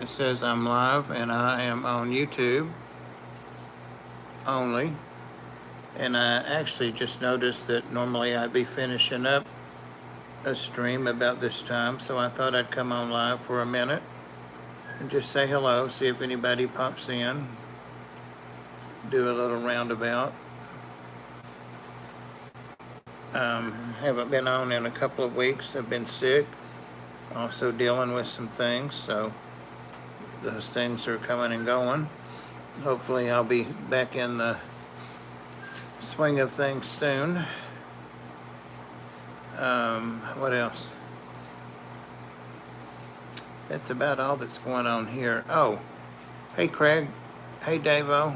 It says I'm live and I am on YouTube only. And I actually just noticed that normally I'd be finishing up a stream about this time, so I thought I'd come on live for a minute and just say hello, see if anybody pops in, do a little roundabout. Haven't been on in a couple of weeks. I've been sick, also dealing with some things, so those things are coming and going. Hopefully I'll be back in the swing of things soon. What else? That's about all that's going on here. Oh, hey Craig. Hey Davo.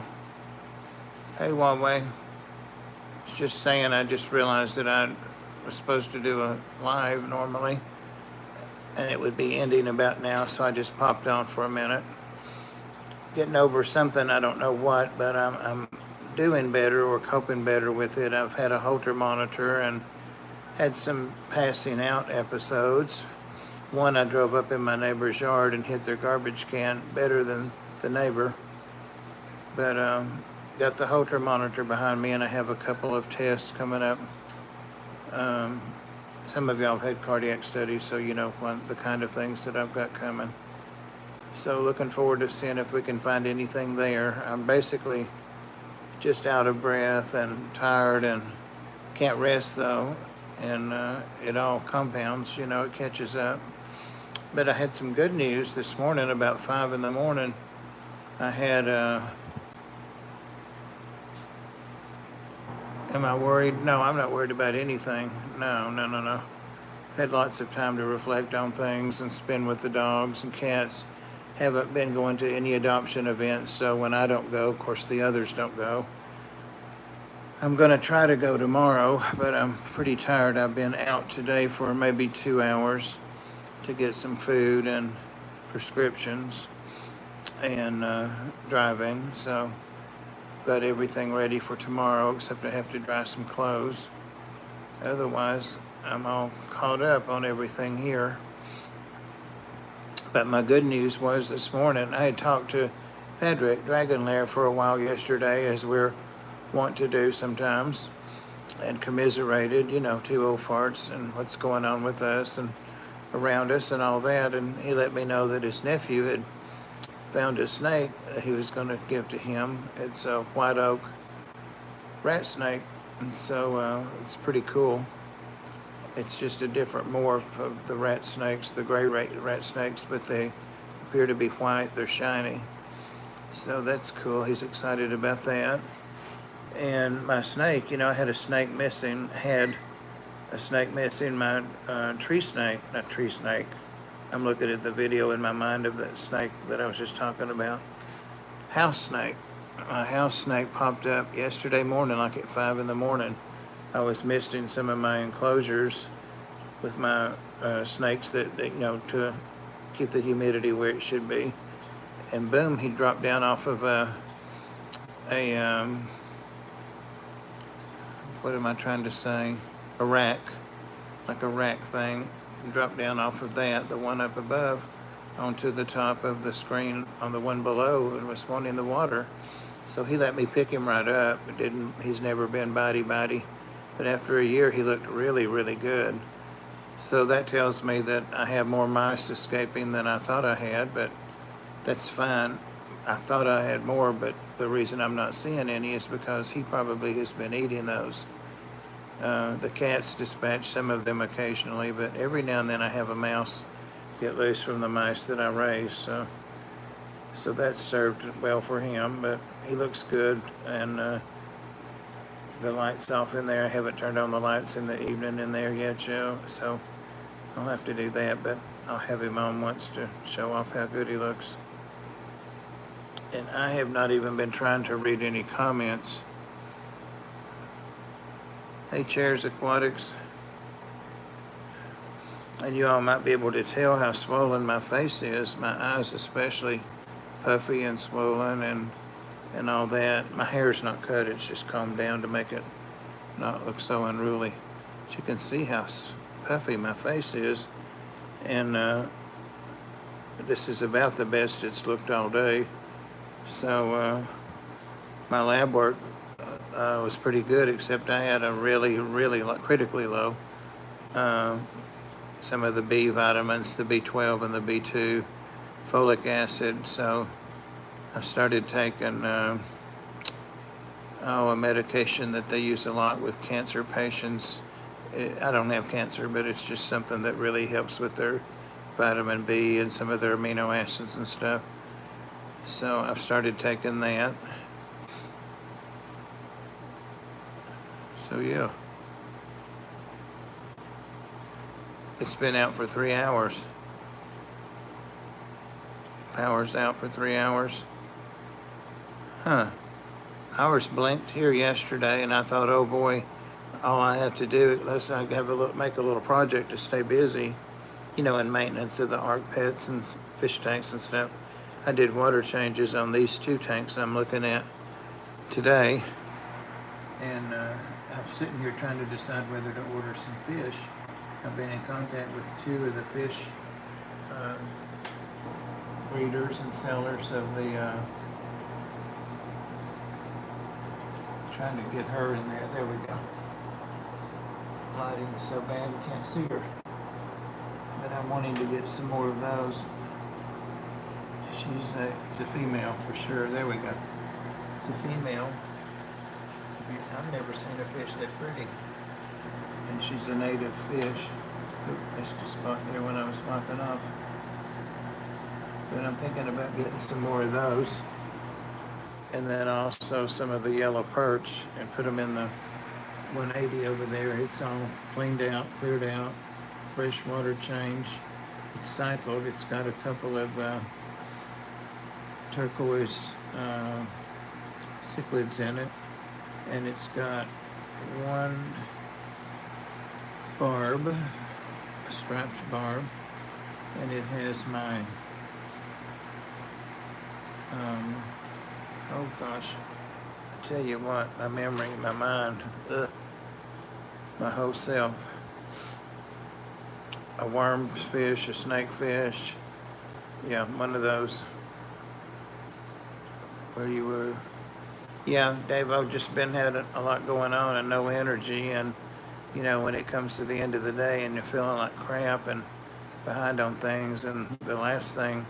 Hey Huawei. Just saying, I just realized that I was supposed to do a live normally, and it would be ending about now, so I just popped on for a minute. Getting over something, I don't know what, but I'm doing better or coping better with it. I've had a Holter monitor and had some passing out episodes. One, I drove up in my neighbor's yard and hit their garbage can better than the neighbor. But got the Holter monitor behind me, and I have a couple of tests coming up. Some of y'all have had cardiac studies, so you know the kind of things that I've got coming. So looking forward to seeing if we can find anything there. I'm basically just out of breath and tired and can't rest though. And it all compounds, it catches up. But I had some good news this morning about 5 in the morning. I had, am I worried? No, I'm not worried about anything. No. Had lots of time to reflect on things and spend with the dogs and cats. Haven't been going to any adoption events, so when I don't go, of course the others don't go. I'm going to try to go tomorrow, but I'm pretty tired. I've been out today for maybe 2 hours to get some food and prescriptions and driving, so got everything ready for tomorrow, except I have to dry some clothes. Otherwise, I'm all caught up on everything here. But my good news was this morning, I had talked to Patrick Dragonlair for a while yesterday, as we're wont to do sometimes, and commiserated, two old farts and what's going on with us and around us and all that. And he let me know that his nephew had found a snake that he was going to give to him. It's a white oak rat snake, and so it's pretty cool. It's just a different morph of the rat snakes, the gray rat snakes, but they appear to be white. They're shiny. So that's cool. He's excited about that. And my snake, I had a snake missing, my tree snake, not tree snake. I'm looking at the video in my mind of that snake that I was just talking about. House snake. My house snake popped up yesterday morning, like at 5 in the morning. I was misting some of my enclosures with my snakes that to keep the humidity where it should be. And boom, he dropped down off of what am I trying to say? A rack, like a rack thing. Dropped down off of that, the one up above, onto the top of the screen on the one below, and was wanting the water. So he let me pick him right up. He's never been bitey. But after a year, he looked really, really good. So that tells me that I have more mice escaping than I thought I had, but that's fine. I thought I had more, but the reason I'm not seeing any is because he probably has been eating those. The cats dispatch some of them occasionally, but every now and then I have a mouse get loose from the mice that I raise. So that's served well for him, but he looks good. And the light's off in there. I haven't turned on the lights in the evening in there yet, Joe, so I'll have to do that, but I'll have him on once to show off how good he looks. And I have not even been trying to read any comments. Hey, Chairs Aquatics. And you all might be able to tell how swollen my face is. My eyes especially puffy and swollen and all that. My hair's not cut, it's just combed down to make it not look so unruly. But you can see how puffy my face is. And this is about the best it's looked all day. So my lab work was pretty good, except I had a really, really critically low. Some of the B vitamins, the B12 and the B2, folic acid. So I started taking a medication that they use a lot with cancer patients. I don't have cancer, but it's just something that really helps with their vitamin B and some of their amino acids and stuff. So I've started taking that. So yeah. It's been out for 3 hours. Power's out for 3 hours. Huh. Hours blinked here yesterday, and I thought, oh boy, all I have to do, unless I have make a little project to stay busy, in maintenance of the arc pets and fish tanks and stuff. I did water changes on these 2 tanks I'm looking at today, and I'm sitting here trying to decide whether to order some fish. I've been in contact with 2 of the fish breeders and sellers of the, trying to get her in there. There we go. Lighting's so bad you can't see her. But I'm wanting to get some more of those. It's a female for sure. There we go. It's a female. I've never seen a fish that pretty. And she's a native fish. Missed a spot there when I was mopping off. But I'm thinking about getting some more of those. And then also some of the yellow perch and put them in the 180 over there. It's all cleaned out, cleared out, fresh water change. It's cycled. It's got a couple of turquoise cichlids in it. And it's got 1 barb, a striped barb, and it has my, oh gosh, I tell you what, my memory, my mind, my whole self. A worm fish, a snake fish, yeah, one of those. Where you were. Yeah, Dave, I've just been had a lot going on and no energy, and when it comes to the end of the day and you're feeling like crap and behind on things, and the last thing,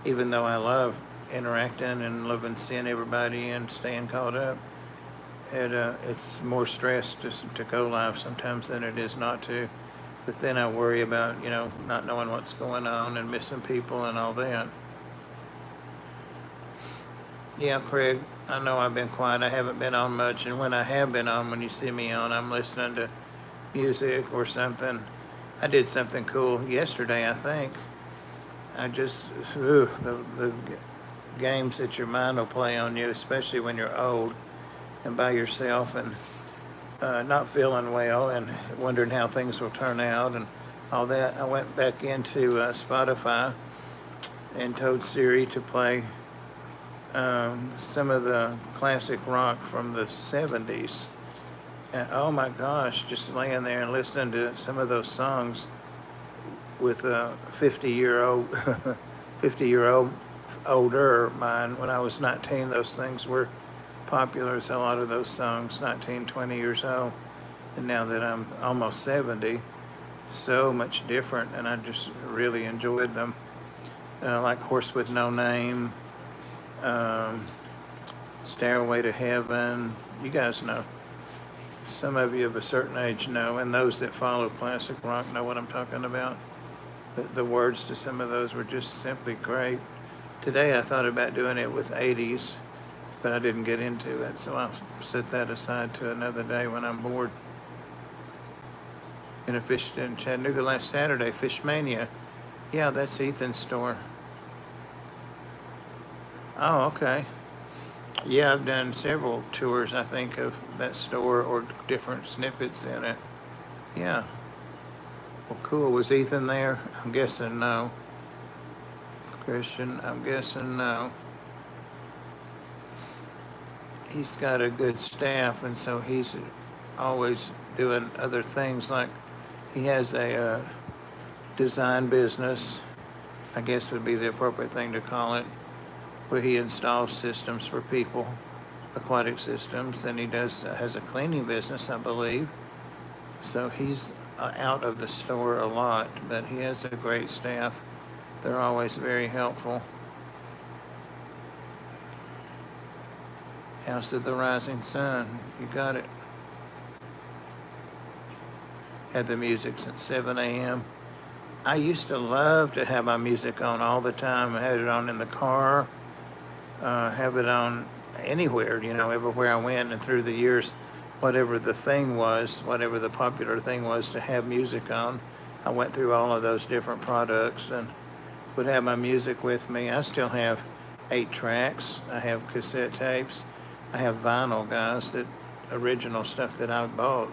even though I love interacting and loving seeing everybody and staying caught up, it's more stress to go live sometimes than it is not to. But then I worry about, not knowing what's going on and missing people and all that. Yeah, Craig, I know I've been quiet. I haven't been on much, and when I have been on, when you see me on, I'm listening to music or something. I did something cool yesterday, I think. I just, the games that your mind will play on you, especially when you're old and by yourself and not feeling well and wondering how things will turn out and all that. I went back into Spotify and told Siri to play some of the classic rock from the 70s. And oh my gosh, just laying there and listening to some of those songs with a 50-year-old, 50-year-old older mind. When I was 19, those things were popular. It's a lot of those songs, 19, 20 years old. And now that I'm almost 70, so much different, and I just really enjoyed them. Like Horse with No Name, Stairway to Heaven. You guys know. Some of you of a certain age know, and those that follow classic rock know what I'm talking about. The words to some of those were just simply great. Today I thought about doing it with 80s, but I didn't get into it, so I'll set that aside to another day when I'm bored. And I fished in Chattanooga last Saturday, Fishmania. Yeah, that's Ethan's store. Oh, okay. Yeah, I've done several tours, I think, of that store or different snippets in it. Yeah. Well, cool. Was Ethan there? I'm guessing no. Christian, I'm guessing no. He's got a good staff, and so he's always doing other things. Like he has a design business, I guess would be the appropriate thing to call it, where he installs systems for people, aquatic systems, and he has a cleaning business, I believe. So he's out of the store a lot, but he has a great staff. They're always very helpful. House of the Rising Sun, you got it. Had the music since 7 a.m. I used to love to have my music on all the time. I had it on in the car, have it on anywhere, everywhere I went. And through the years, whatever the thing was, whatever the popular thing was to have music on, I went through all of those different products and would have my music with me. I still have 8 tracks. I have cassette tapes. I have vinyl, guys, that original stuff that I bought,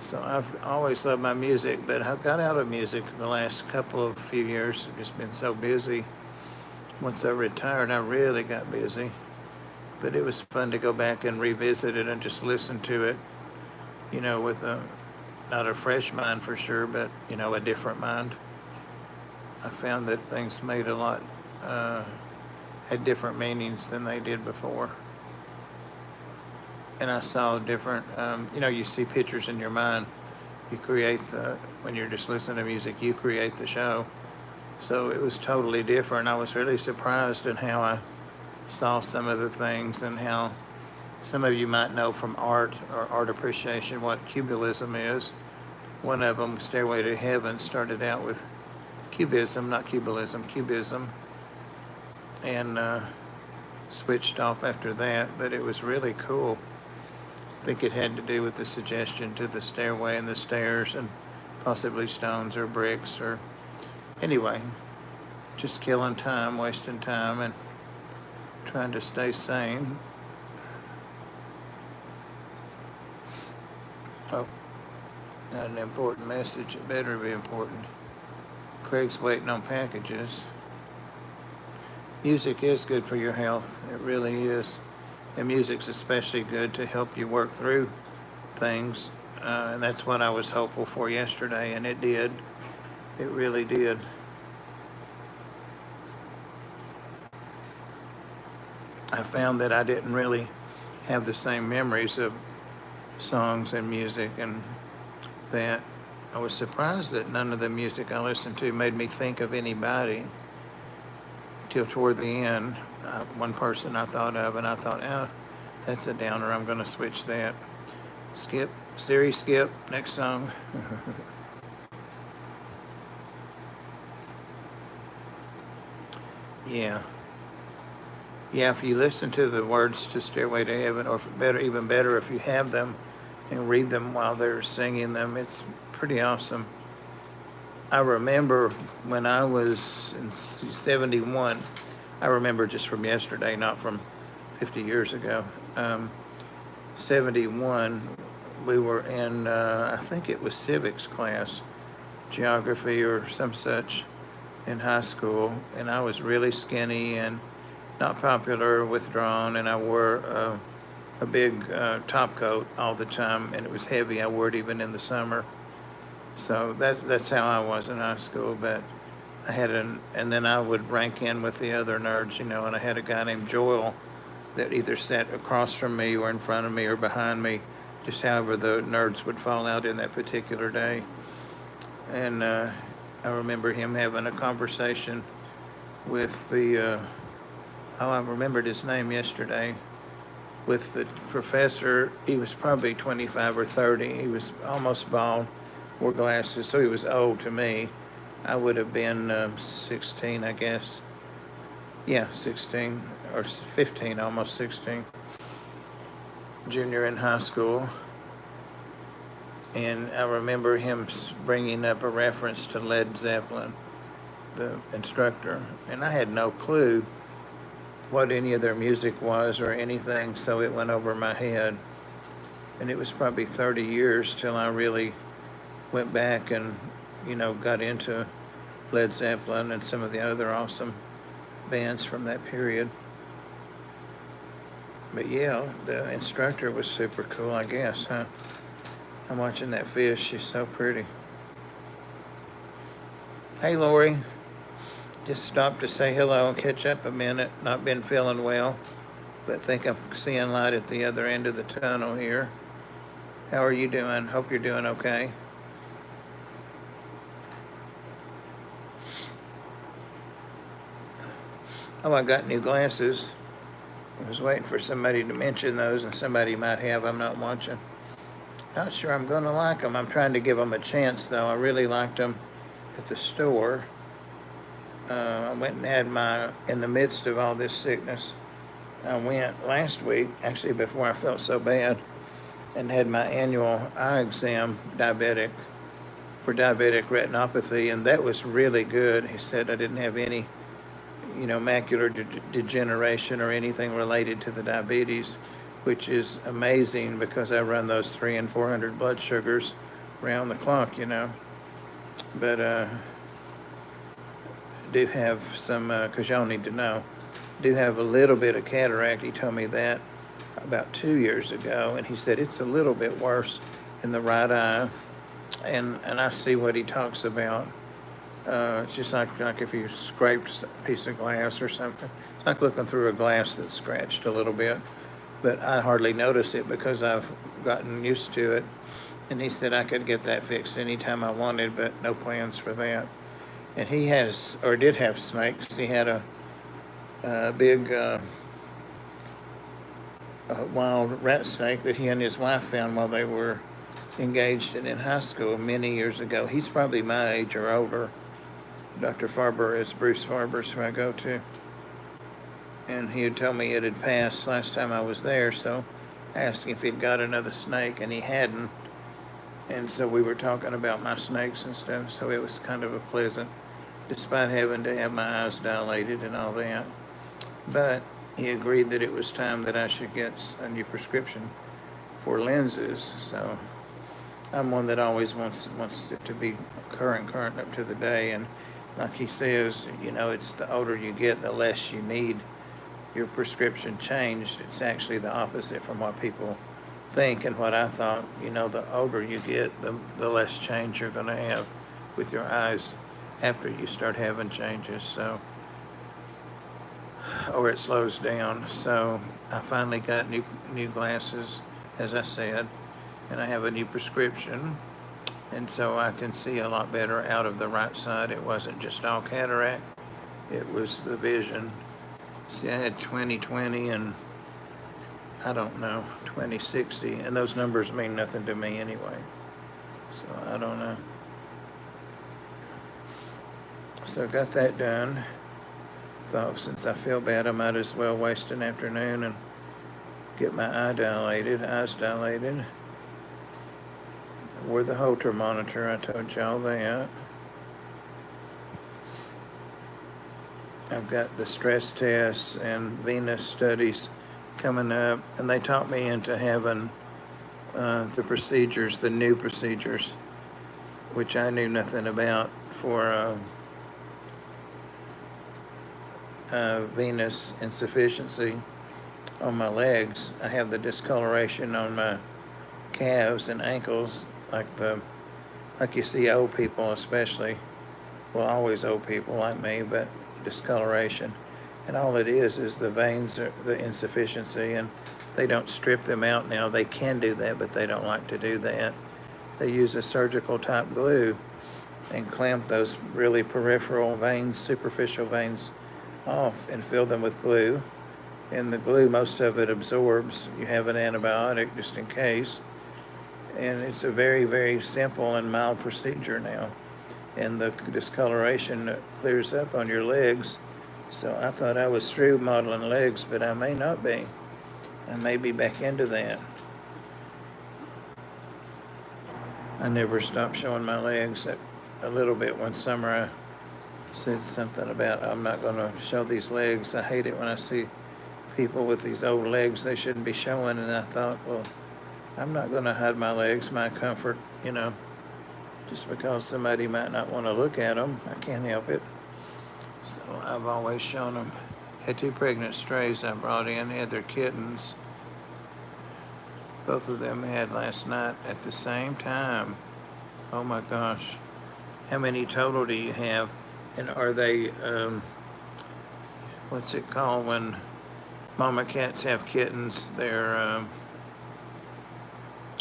So I've always loved my music, but I've got out of music the last few years. I've just been so busy. Once I retired, I really got busy. But it was fun to go back and revisit it and just listen to it, with not a fresh mind for sure, but, a different mind. I found that things made had different meanings than they did before. And I saw different, you see pictures in your mind. You create when you're just listening to music, you create the show. So it was totally different. I was really surprised at how I saw some of the things and how some of you might know from art or art appreciation what cubism is. One of them, Stairway to Heaven, started out with cubism, not cubism, cubism, and switched off after that, but it was really cool. I think it had to do with the suggestion to the stairway and the stairs and possibly stones or bricks or anyway, just killing time, wasting time and trying to stay sane. Oh, got an important message. It better be important. Craig's waiting on packages. Music is good for your health. It really is. And music's especially good to help you work through things. And that's what I was hopeful for yesterday, and it did. It really did. I found that I didn't really have the same memories of songs and music, and that I was surprised that none of the music I listened to made me think of anybody till toward the end. One person I thought of, and I thought, oh, that's a downer. I'm going to switch that. Skip. Siri, skip. Next song. Yeah. Yeah, if you listen to the words to Stairway to Heaven, or even better, if you have them and read them while they're singing them, it's pretty awesome. I remember when I was in 71, I remember just from yesterday, not from 50 years ago. 71, we were in, I think it was civics class, geography or some such in high school, and I was really skinny and not popular, withdrawn, and I wore a big top coat all the time, and it was heavy. I wore it even in the summer. So that's how I was in high school, but I had and then I would rank in with the other nerds, and I had a guy named Joel that either sat across from me or in front of me or behind me, just however the nerds would fall out in that particular day. And I remember him having a conversation with I remembered his name yesterday, with the professor. He was probably 25 or 30. He was almost bald, wore glasses, so he was old to me. I would have been 16, I guess. Yeah, 16 or 15, almost 16. Junior in high school. And I remember him bringing up a reference to Led Zeppelin, the instructor. And I had no clue what any of their music was or anything, so it went over my head. And it was probably 30 years till I really went back and, got into Led Zeppelin and some of the other awesome bands from that period. But yeah, the instructor was super cool, I guess, huh? I'm watching that fish. She's so pretty. Hey, Lori. Just stopped to say hello and catch up a minute. Not been feeling well, but think I'm seeing light at the other end of the tunnel here. How are you doing? Hope you're doing okay. Oh, I got new glasses. I was waiting for somebody to mention those, and somebody might have. I'm not watching. Not sure I'm going to like them. I'm trying to give them a chance, though. I really liked them at the store. I went and had in the midst of all this sickness, I went last week, actually before I felt so bad, and had my annual eye exam, for diabetic retinopathy, and that was really good. He said I didn't have any, macular degeneration or anything related to the diabetes, which is amazing because I run those 300 and 400 blood sugars round the clock, But do have some, because y'all need to know, do have a little bit of cataract. He told me that about 2 years ago, and he said it's a little bit worse in the right eye, and I see what he talks about. It's just like if you scraped a piece of glass or something. It's like looking through a glass that's scratched a little bit, but I hardly notice it because I've gotten used to it. And he said I could get that fixed anytime I wanted, but no plans for that. And he has, or did have snakes. He had a big wild rat snake that he and his wife found while they were engaged and in high school many years ago. He's probably my age or older. Dr. Farber is Bruce Farber's who I go to. And he had told me it had passed last time I was there, so I asked him if he'd got another snake, and he hadn't. And so we were talking about my snakes and stuff, so it was kind of a pleasant, despite having to have my eyes dilated and all that. But he agreed that it was time that I should get a new prescription for lenses. So I'm one that always wants it to be current up to the day. And like he says, it's the older you get, the less you need your prescription changed. It's actually the opposite from what people think and what I thought. The older you get, the less change you're going to have with your eyes after you start having changes. So, or it slows down. So I finally got new glasses, as I said, and I have a new prescription, and so I can see a lot better out of the right side. It wasn't just all cataract, it was the vision. See, I had 20/20 and I don't know, 20/60, and those numbers mean nothing to me anyway. So I don't know. So I got that done. Thought since I feel bad, I might as well waste an afternoon and get my eyes dilated. Wore the Holter monitor, I told y'all that. I've got the stress tests and venous studies coming up, and they taught me into having the new procedures, which I knew nothing about, for venous insufficiency on my legs. I have the discoloration on my calves and ankles, like you see old people especially, well, always old people like me, but discoloration. And all it is the veins are the insufficiency, and they don't strip them out now. They can do that, but they don't like to do that. They use a surgical type glue and clamp those really peripheral veins, superficial veins off, and fill them with glue. And the glue, most of it absorbs. You have an antibiotic just in case. And it's a very, very simple and mild procedure now. And the discoloration clears up on your legs. So I thought I was through modeling legs, but I may not be. I may be back into that. I never stopped showing my legs. A little bit one summer I said something about I'm not going to show these legs. I hate it when I see people with these old legs they shouldn't be showing. And I thought, well, I'm not going to hide my legs, my comfort, just because somebody might not want to look at them. I can't help it. So I've always shown them. Had 2 pregnant strays I brought in. They had their kittens. Both of them had last night at the same time. Oh my gosh. How many total do you have? And are they, what's it called when mama cats have kittens? They're,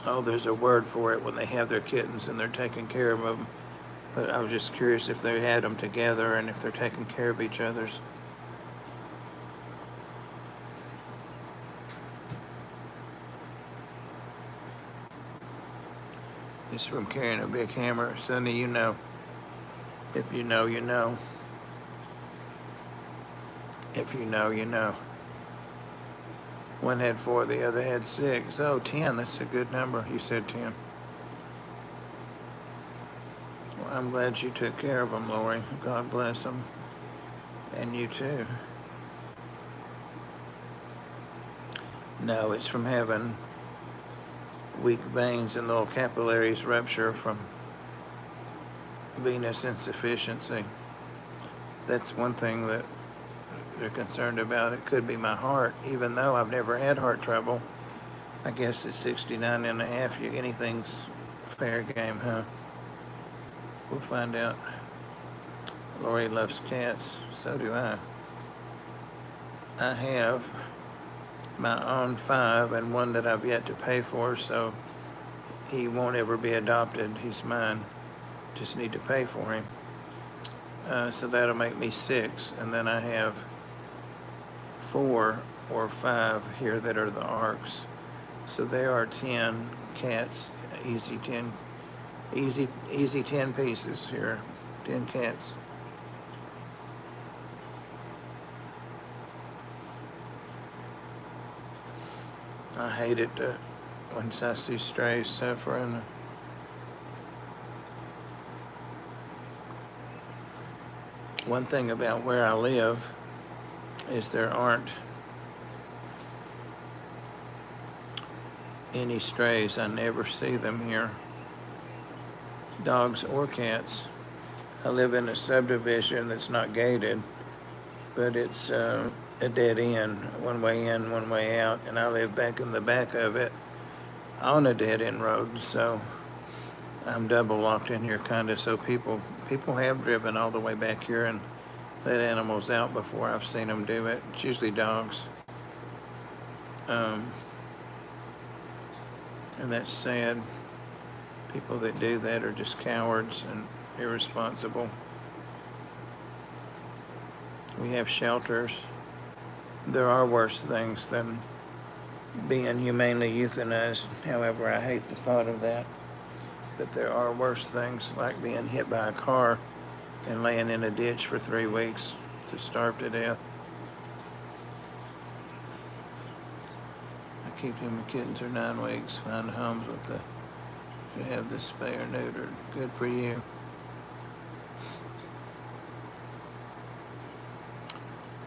oh, there's a word for it when they have their kittens and they're taking care of them. But I was just curious if they had them together and if they're taking care of each other's. It's from carrying a big hammer. Sonny, you know. If you know, you know. If you know, you know. One had 4, the other had 6. Oh, 10, that's a good number. You said 10. Well, I'm glad you took care of them, Lori. God bless them. And you too. No, it's from having weak veins and little capillaries rupture from venous insufficiency. That's one thing that they're concerned about. It could be my heart, even though I've never had heart trouble. I guess at 69 and a half, anything's fair game, huh? We'll find out. Lori loves cats. So do I. I have my own 5 and one that I've yet to pay for, so he won't ever be adopted. He's mine. Just need to pay for him. So that'll make me 6. And then I have 4 or 5 here that are the ARCs. So there are 10 cats, easy 10 pieces here, 10 cats. I hate it once I see strays suffering. One thing about where I live is there aren't any strays. I never see them here, dogs or cats. I live in a subdivision that's not gated, but it's a dead end, one way in, one way out, and I live back in the back of it on a dead end road, so I'm double locked in here kinda, so people have driven all the way back here and let animals out before I've seen them do it. It's usually dogs. And that's sad. People that do that are just cowards and irresponsible. We have shelters. There are worse things than being humanely euthanized. However, I hate the thought of that. But there are worse things, like being hit by a car and laying in a ditch for 3 weeks to starve to death. I keep them kittens for 9 weeks, find homes with to have the spay or neutered. Good for you.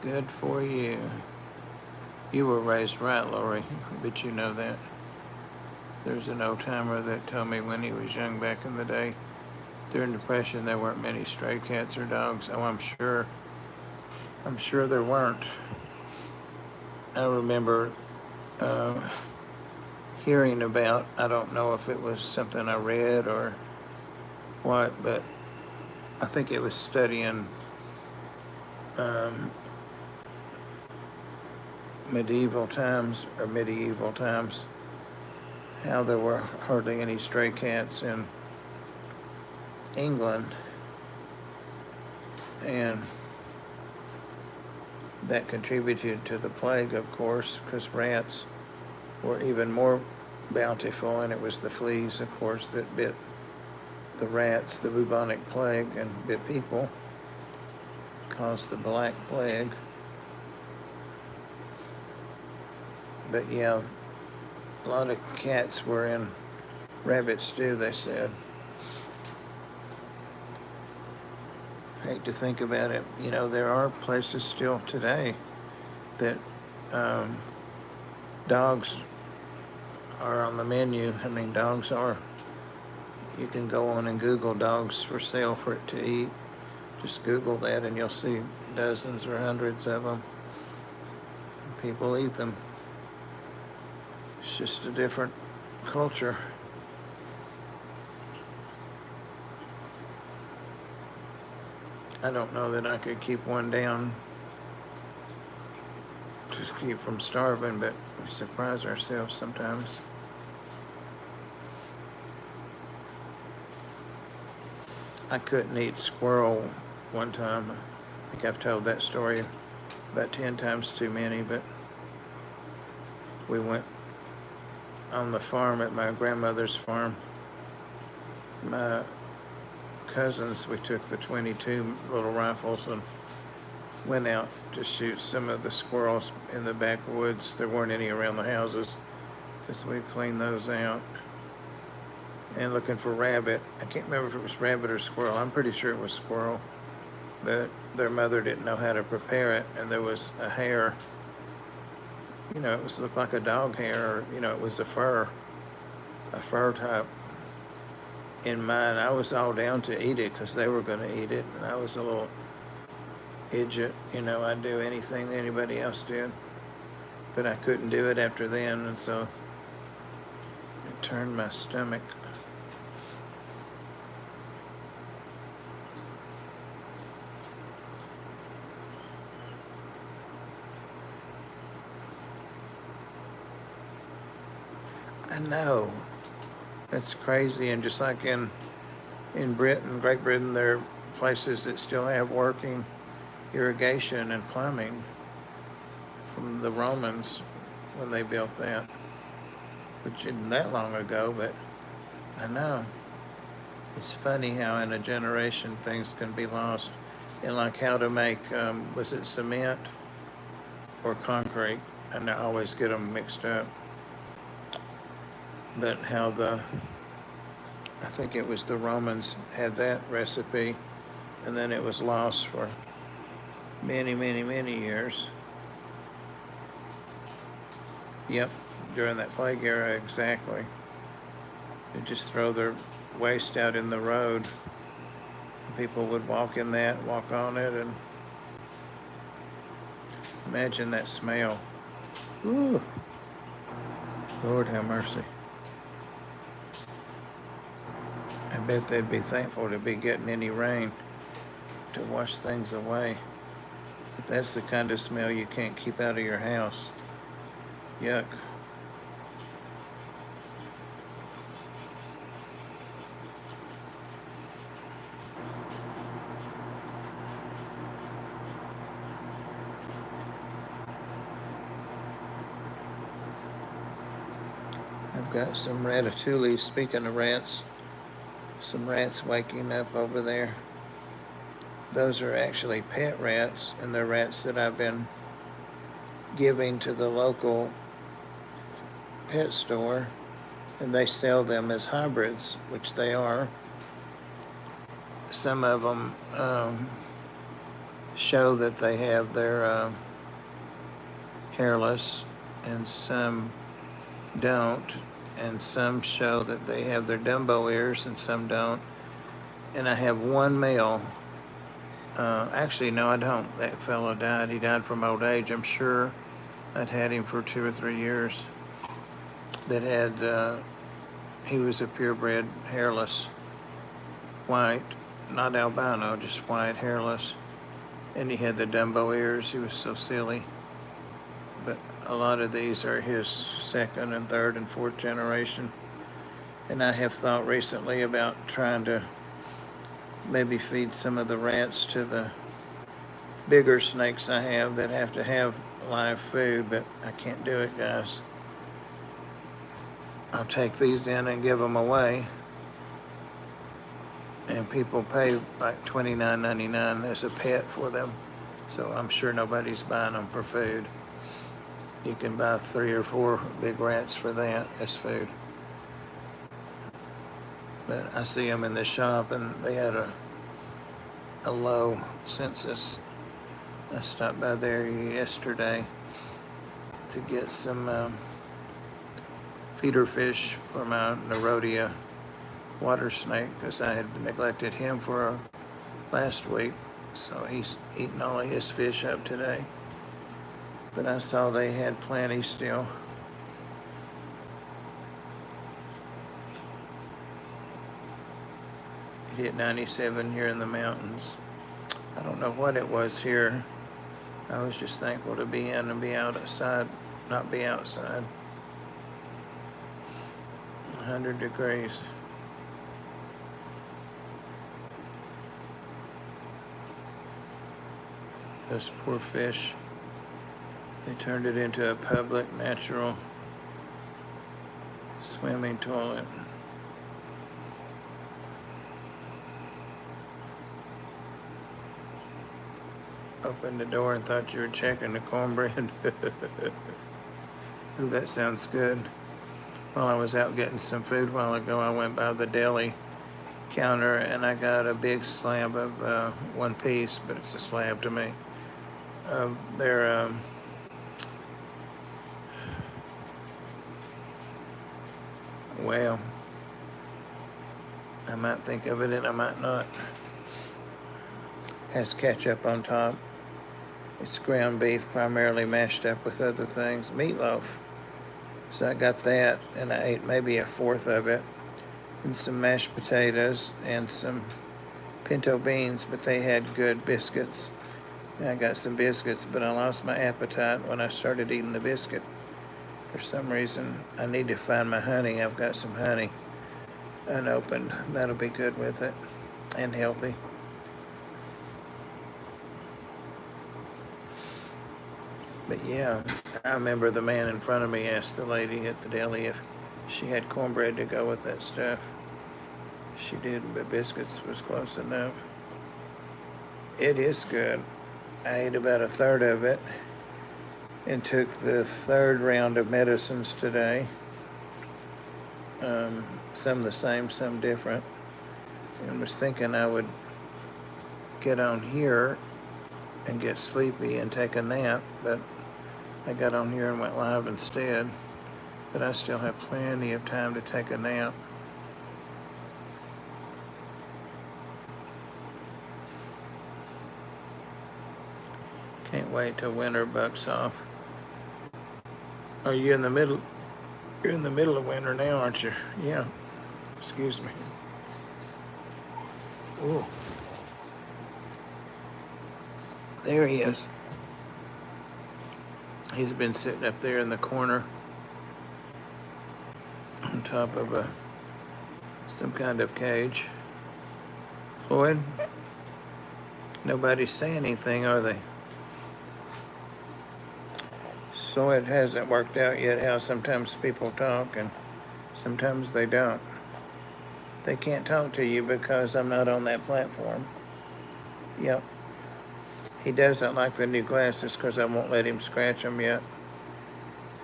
Good for you. You were raised right, Lori, but you know that. There's an old timer that told me when he was young back in the day, during Depression, there weren't many stray cats or dogs. Oh, I'm sure there weren't. I remember hearing about, I don't know if it was something I read or what, but I think it was studying medieval times, how there were hardly any stray cats in England, and that contributed to the plague, of course, because rats were even more bountiful, and it was the fleas, of course, that bit the rats, the bubonic plague, and bit people, caused the Black Plague. But yeah, a lot of cats were in rabbit stew, they said. Hate to think about it. You know, there are places still today that dogs are on the menu. I mean, dogs are. You can go on and Google dogs for sale for it to eat. Just Google that and you'll see dozens or hundreds of them. People eat them. It's just a different culture. I don't know that I could keep one down to keep from starving, but we surprise ourselves sometimes. I couldn't eat squirrel one time. I think I've told that story about 10 times too many, but we went on the farm at my grandmother's farm. My cousins, we took the 22 little rifles and went out to shoot some of the squirrels in the backwoods. There weren't any around the houses because we'd cleaned those out. And looking for rabbit. I can't remember if it was rabbit or squirrel. I'm pretty sure it was squirrel. But their mother didn't know how to prepare it, and there was a hair. You know, it looked like a dog hair, or, you know, it was a fur type. In mine, I was all down to eat it because they were going to eat it, and I was a little idiot. You know, I'd do anything that anybody else did, but I couldn't do it after then, and so it turned my stomach. I know. That's crazy. And just like in Britain, Great Britain, there are places that still have working irrigation and plumbing from the Romans when they built that, which isn't that long ago, but I know. It's funny how in a generation things can be lost. And like how to make, was it cement or concrete? And I always get them mixed up. But how I think it was the Romans had that recipe, and then it was lost for many, many, many years. Yep, during that plague era, exactly. They'd just throw their waste out in the road. People would walk in that, walk on it, and imagine that smell. Ooh, Lord have mercy. I bet they'd be thankful to be getting any rain to wash things away. But that's the kind of smell you can't keep out of your house. Yuck. I've got some ratatouille, speaking of rats. Some rats waking up over there. Those are actually pet rats, and they're rats that I've been giving to the local pet store, and they sell them as hybrids, which they are. Some of them show that they have their hairless, and some don't. And some show that they have their Dumbo ears and some don't. And I have one male. Actually, no, I don't. That fellow died. He died from old age. I'm sure I'd had him for 2 or 3 years. That had, he was a purebred, hairless, white, not albino, just white, hairless. And he had the Dumbo ears. He was so silly. But a lot of these are his second and third and fourth generation. And I have thought recently about trying to maybe feed some of the rats to the bigger snakes I have that have to have live food, but I can't do it, guys. I'll take these in and give them away. And people pay like $29.99 as a pet for them. So I'm sure nobody's buying them for food. You can buy 3 or 4 big rats for that as food. But I see them in the shop, and they had a low census. I stopped by there yesterday to get some feeder fish for my Nerodia water snake, because I had neglected him for last week. So he's eating all of his fish up today. But I saw they had plenty still. It hit 97 here in the mountains. I don't know what it was here. I was just thankful to be in and be outside, not be outside. 100 degrees. Those poor fish. They turned it into a public, natural swimming toilet. Opened the door and thought you were checking the cornbread. Ooh, that sounds good. While I was out getting some food a while ago, I went by the deli counter and I got a big slab of one piece, but it's a slab to me. They're well, I might think of it and I might not. Has ketchup on top. It's ground beef, primarily mashed up with other things. Meatloaf. So I got that, and I ate maybe a fourth of it, and some mashed potatoes and some pinto beans, but they had good biscuits. And I got some biscuits, but I lost my appetite when I started eating the biscuit. For some reason, I need to find my honey. I've got some honey unopened. That'll be good with it, and healthy. But yeah, I remember the man in front of me asked the lady at the deli if she had cornbread to go with that stuff. She didn't, but biscuits was close enough. It is good. I ate about a third of it and took the third round of medicines today. Some the same, some different. And was thinking I would get on here and get sleepy and take a nap, but I got on here and went live instead. But I still have plenty of time to take a nap. Can't wait till winter bucks off. Are you in the middle? You're in the middle of winter now, aren't you? Yeah. Excuse me. Ooh. There he is. He's been sitting up there in the corner on top of some kind of cage. Floyd, nobody's saying anything, are they? So it hasn't worked out yet how sometimes people talk and sometimes they don't. They can't talk to you because I'm not on that platform. Yep. He doesn't like the new glasses because I won't let him scratch them yet.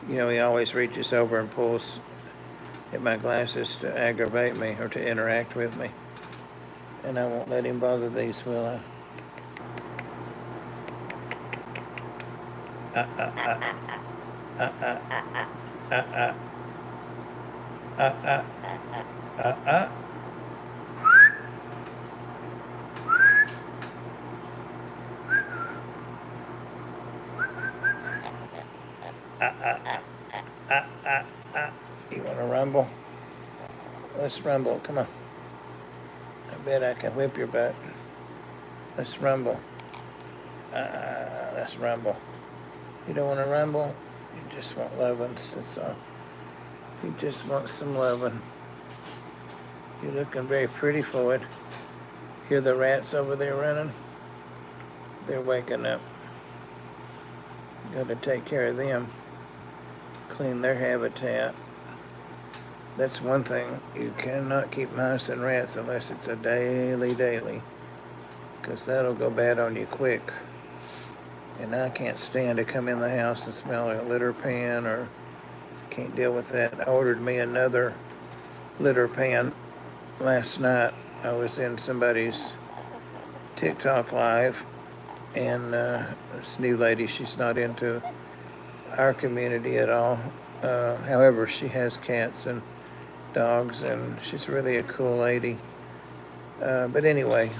You know, he always reaches over and pulls at my glasses to aggravate me or to interact with me. And I won't let him bother these, will I? You want to rumble? Let's rumble. Come on. I bet I can whip your butt. Let's rumble. Let's rumble. You don't want to rumble? You just want loving. That's all. You just want some loving. You're looking very pretty, Floyd. Hear the rats over there running? They're waking up. Got to take care of them. Clean their habitat. That's one thing. You cannot keep mice and rats unless it's a daily, because that'll go bad on you quick. And I can't stand to come in the house and smell a litter pan, or can't deal with that. I ordered me another litter pan last night. I was in somebody's TikTok live, and this new lady, she's not into our community at all. However, she has cats and dogs, and she's really a cool lady. But anyway,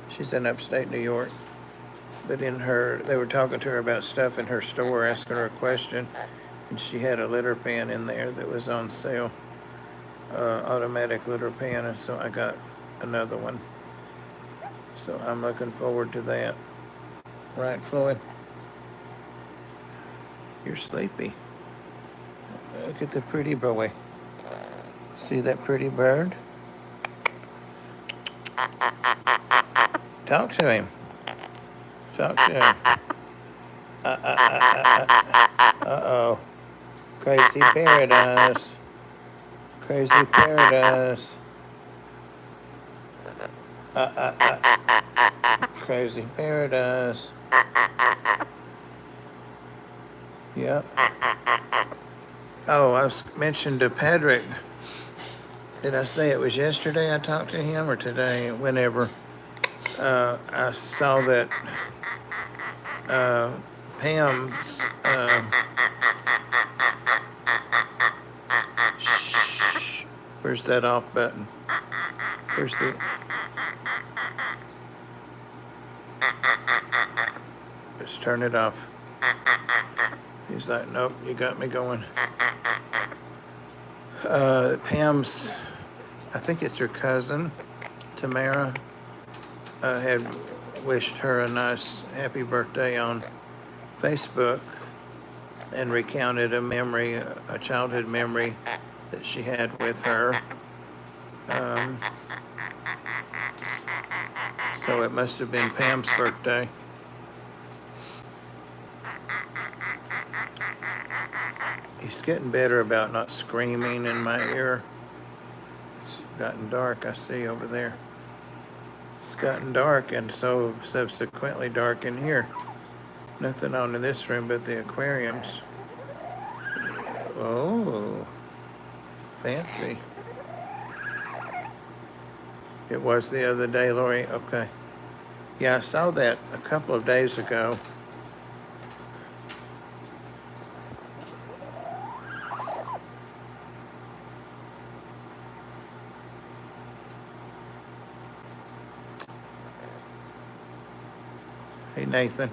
she's in upstate New York. But they were talking to her about stuff in her store, asking her a question, and she had a litter pan in there that was on sale, automatic litter pan, and so I got another one. So I'm looking forward to that. Right, Floyd? You're sleepy. Look at the pretty boy. See that pretty bird? Talk to him. Talk to him. Uh-oh. Crazy paradise. Crazy paradise. Crazy paradise. Yep. Oh, I was mentioned to Patrick. Did I say it was yesterday I talked to him or today? Whenever. I saw that Pam's where's that off button? Where's the let's turn it off. He's like, nope, you got me going. Pam's, I think it's her cousin, Tamara, had wished her a nice happy birthday on Facebook and recounted a memory, a childhood memory that she had with her. So it must have been Pam's birthday. He's getting better about not screaming in my ear. It's gotten dark, I see over there. It's gotten dark, and so subsequently dark in here. Nothing on in this room but the aquariums. Oh, fancy. It was the other day, Lori. Okay. Yeah, I saw that a couple of days ago. Hey, Nathan.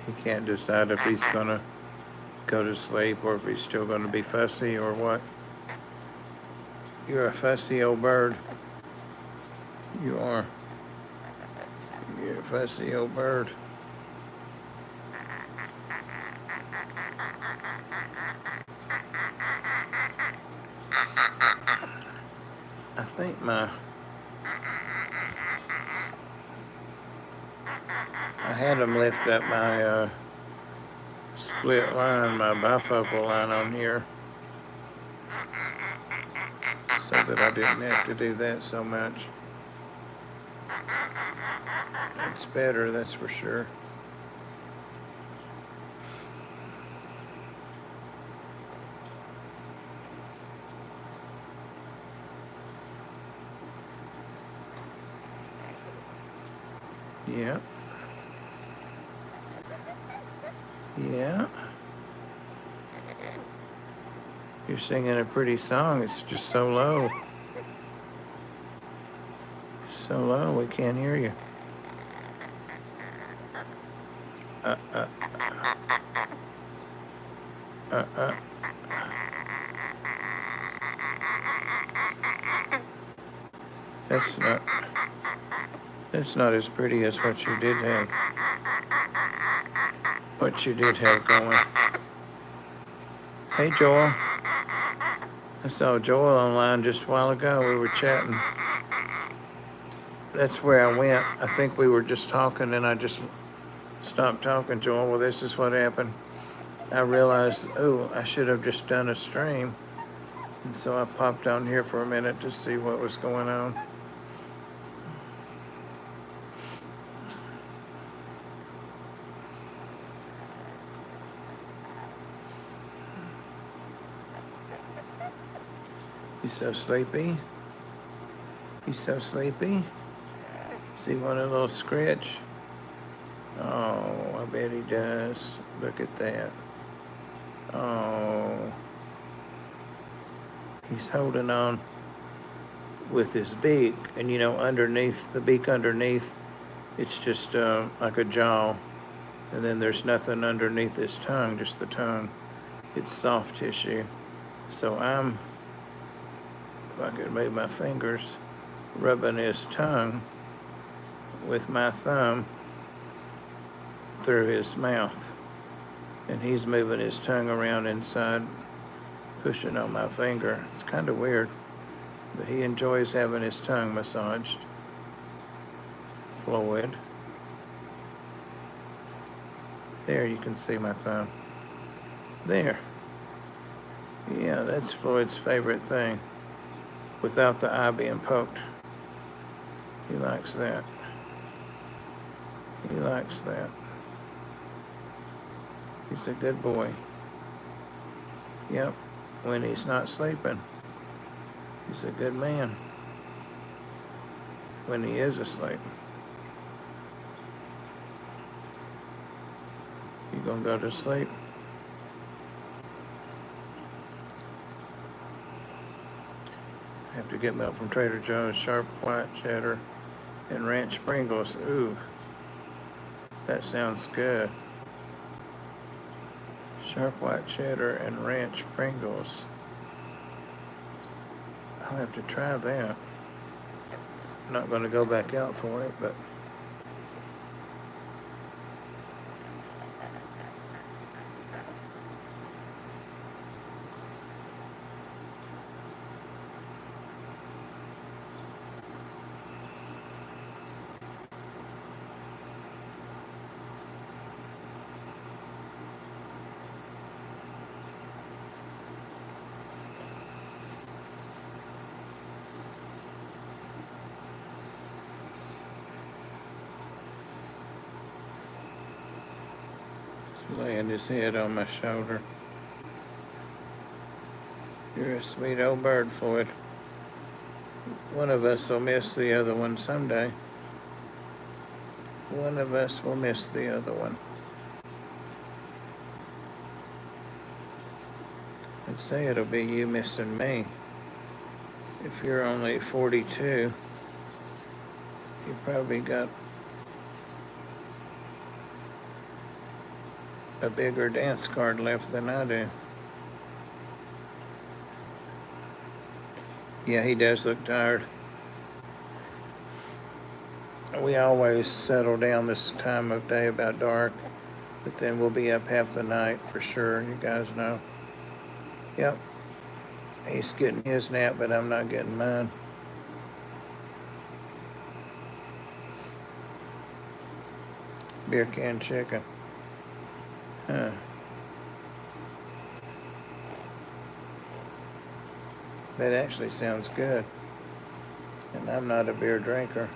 He can't decide if he's gonna go to sleep or if he's still gonna be fussy or what. You're a fussy old bird. You are. You're a fussy old bird. I think I had him lift up my split line, my bifocal line on here, so that I didn't have to do that so much. It's better, that's for sure. Yep. Yeah. You're singing a pretty song. It's just so low. So low, we can't hear you. That's not as pretty as what you did have. What you did have going. Hey, Joel. I saw Joel online just a while ago. We were chatting. That's where I went. I think we were just talking and I just stopped talking, Joel. Well, this is what happened. I realized, oh, I should have just done a stream. And so I popped on here for a minute to see what was going on. He's so sleepy. He's so sleepy. See one a little scratch? Oh, I bet he does. Look at that. Oh. He's holding on with his beak. And you know, underneath, the beak underneath, it's just like a jaw. And then there's nothing underneath his tongue, just the tongue. It's soft tissue. So if I could move my fingers, rubbing his tongue with my thumb through his mouth. And he's moving his tongue around inside, pushing on my finger. It's kind of weird, but he enjoys having his tongue massaged. Floyd. There, you can see my thumb. There. Yeah, that's Floyd's favorite thing, without the eye being poked. He likes that. He likes that. He's a good boy. Yep, when he's not sleeping, he's a good man. When he is asleep. You gonna go to sleep? I have to get milk from Trader Joe's, sharp white cheddar, and ranch Pringles. Ooh, that sounds good. Sharp white cheddar and ranch Pringles. I'll have to try that. I'm not gonna go back out for it, but laying his head on my shoulder. You're a sweet old bird, Floyd. One of us will miss the other one someday. One of us will miss the other one. I'd say it'll be you missing me. If you're only 42, you probably got a bigger dance card left than I do. Yeah, he does look tired. We always settle down this time of day about dark, but then we'll be up half the night for sure, you guys know. Yep, he's getting his nap, but I'm not getting mine. Beer can chicken. Huh. That actually sounds good. And I'm not a beer drinker.